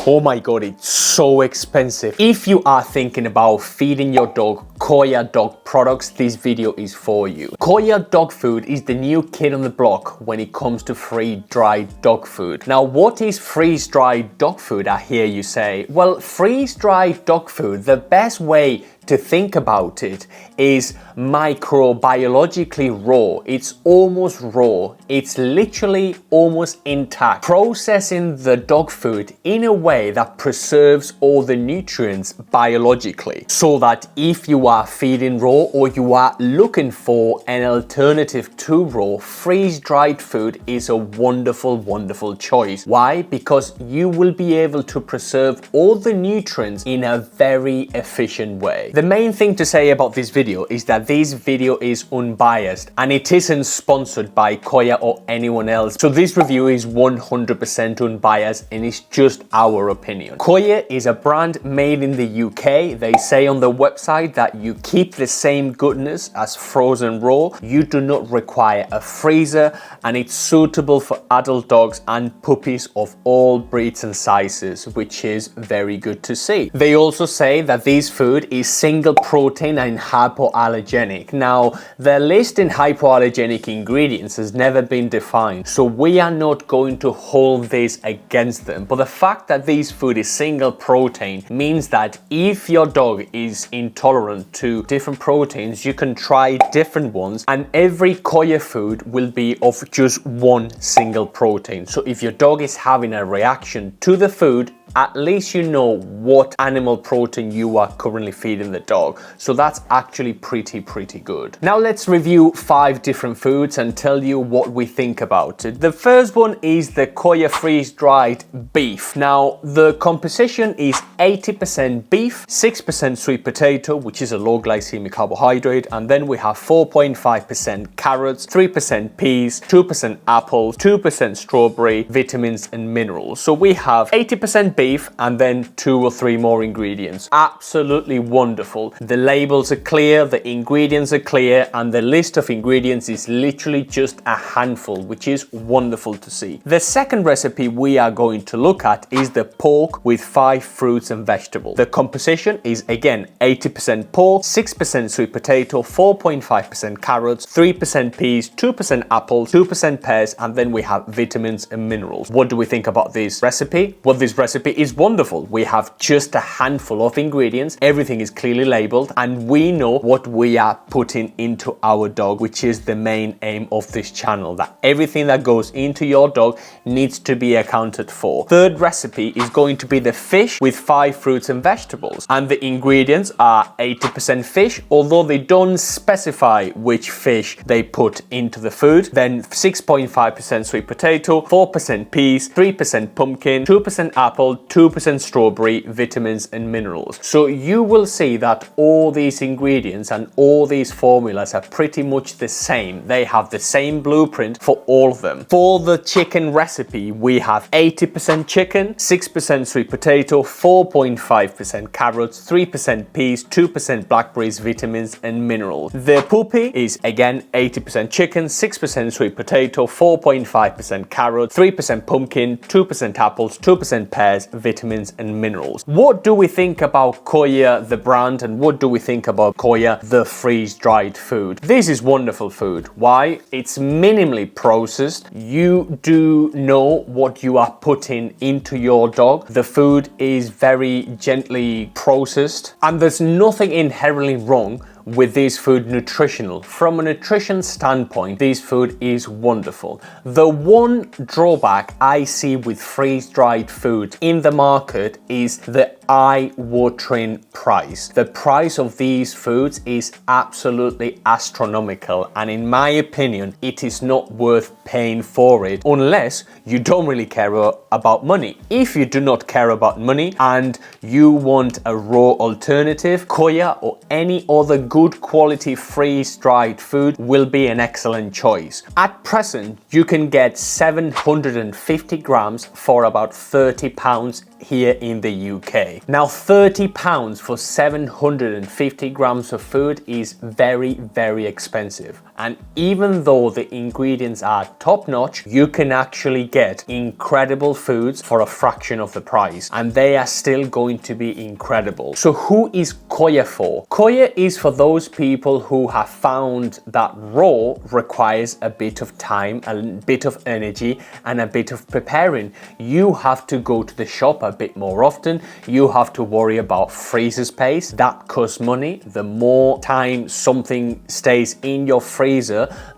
Oh my god, it's so expensive. If you are thinking about feeding your dog Coya dog products, this video is for you. Coya dog food is the new kid on the block when it comes to freeze-dried dog food. Now, what is freeze-dried dog food, I hear you say? Well, freeze-dried dog food, the best way to think about it is microbiologically raw. It's almost raw. It's literally almost intact. Processing the dog food in a way that preserves all the nutrients biologically, so that if you are feeding raw or you are looking for an alternative to raw, freeze-dried food is a wonderful, wonderful choice. Why? Because you will be able to preserve all the nutrients in a very efficient way. The main thing to say about this video is that this video is unbiased and it isn't sponsored by Coya or anyone else. So this review is 100% unbiased and it's just our opinion. Coya is a brand made in the UK. They say on the website that you keep the same goodness as frozen raw. You do not require a freezer and it's suitable for adult dogs and puppies of all breeds and sizes, which is very good to see. They also say that this food is single protein and hypoallergenic. Now, the list in hypoallergenic ingredients has never been defined, so we are not going to hold this against them. But the fact that this food is single protein means that if your dog is intolerant to different proteins, you can try different ones, and every Coya food will be of just one single protein. So if your dog is having a reaction to the food, at least you know what animal protein you are currently feeding the dog. So that's actually pretty good. Now let's review 5 different foods and tell you what we think about it. The first one is the Coya freeze-dried beef. Now the composition is 80% beef, 6% sweet potato, which is a low glycemic carbohydrate, and then we have 4.5% carrots, 3% peas, 2% apples, 2% strawberry, vitamins and minerals. So we have 80% beef and then 2 or 3 more ingredients. Absolutely wonderful. The labels are clear, the ingredients are clear, and the list of ingredients is literally just a handful, which is wonderful to see. The second recipe we are going to look at is the pork with 5 fruits and vegetables. The composition is again 80% pork, 6% sweet potato, 4.5% carrots, 3% peas, 2% apples, 2% pears, and then we have vitamins and minerals. What do we think about this recipe? Well, this recipe is wonderful. We have just a handful of ingredients, everything is clearly labeled, and we know what we are putting into our dog, which is the main aim of this channel, that everything that goes into your dog needs to be accounted for. Third recipe is going to be the fish with 5 fruits and vegetables, and the ingredients are 80% fish, although they don't specify which fish they put into the food. Then 6.5% sweet potato, 4% peas, 3% pumpkin, 2% apple, 2% strawberry, vitamins and minerals. So you will see that all these ingredients and all these formulas are pretty much the same. They have the same blueprint for all of them. For the chicken recipe, we have 80% chicken, 6% sweet potato, 4.5% carrots, 3% peas, 2% blackberries, vitamins and minerals. The puppy is again 80% chicken, 6% sweet potato, 4.5% carrots, 3% pumpkin, 2% apples, 2% pears, vitamins and minerals. What do we think about Coya the brand, and what do we think about Coya the freeze-dried food? This is wonderful food. Why? It's minimally processed. You do know what you are putting into your dog. The food is very gently processed, and there's nothing inherently wrong with this food nutritional. From a nutrition standpoint, this food is wonderful. The one drawback I see with freeze-dried food in the market is the eye-watering price. The price of these foods is absolutely astronomical, and in my opinion, it is not worth paying for it unless you don't really care about money. If you do not care about money and you want a raw alternative, Coya or any other good quality freeze-dried food will be an excellent choice. At present, you can get 750 grams for about £30 here in the UK. Now, £30 for 750 grams of food is very, very expensive. And even though the ingredients are top notch, you can actually get incredible foods for a fraction of the price, and they are still going to be incredible. So who is Coya for? Coya is for those people who have found that raw requires a bit of time, a bit of energy, and a bit of preparing. You have to go to the shop a bit more often. You have to worry about freezer space. That costs money. The more time something stays in your freezer,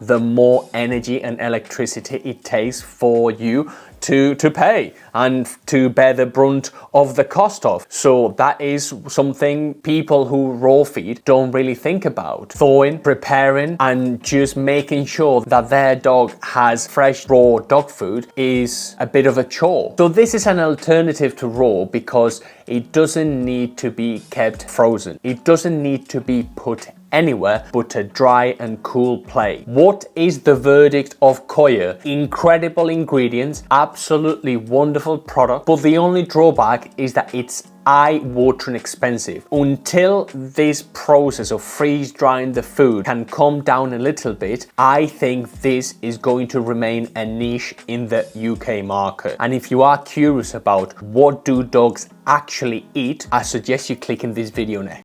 the more energy and electricity it takes for you to pay and to bear the brunt of the cost of. So that is something people who raw feed don't really think about. Thawing, preparing, and just making sure that their dog has fresh raw dog food is a bit of a chore. So this is an alternative to raw because it doesn't need to be kept frozen. It doesn't need to be put anywhere but a dry and cool place. What is the verdict of Coya? Incredible ingredients, absolutely wonderful product, but the only drawback is that it's eye-watering expensive. Until this process of freeze drying the food can come down a little bit, I think this is going to remain a niche in the UK market. And if you are curious about what do dogs actually eat, I suggest you click in this video next.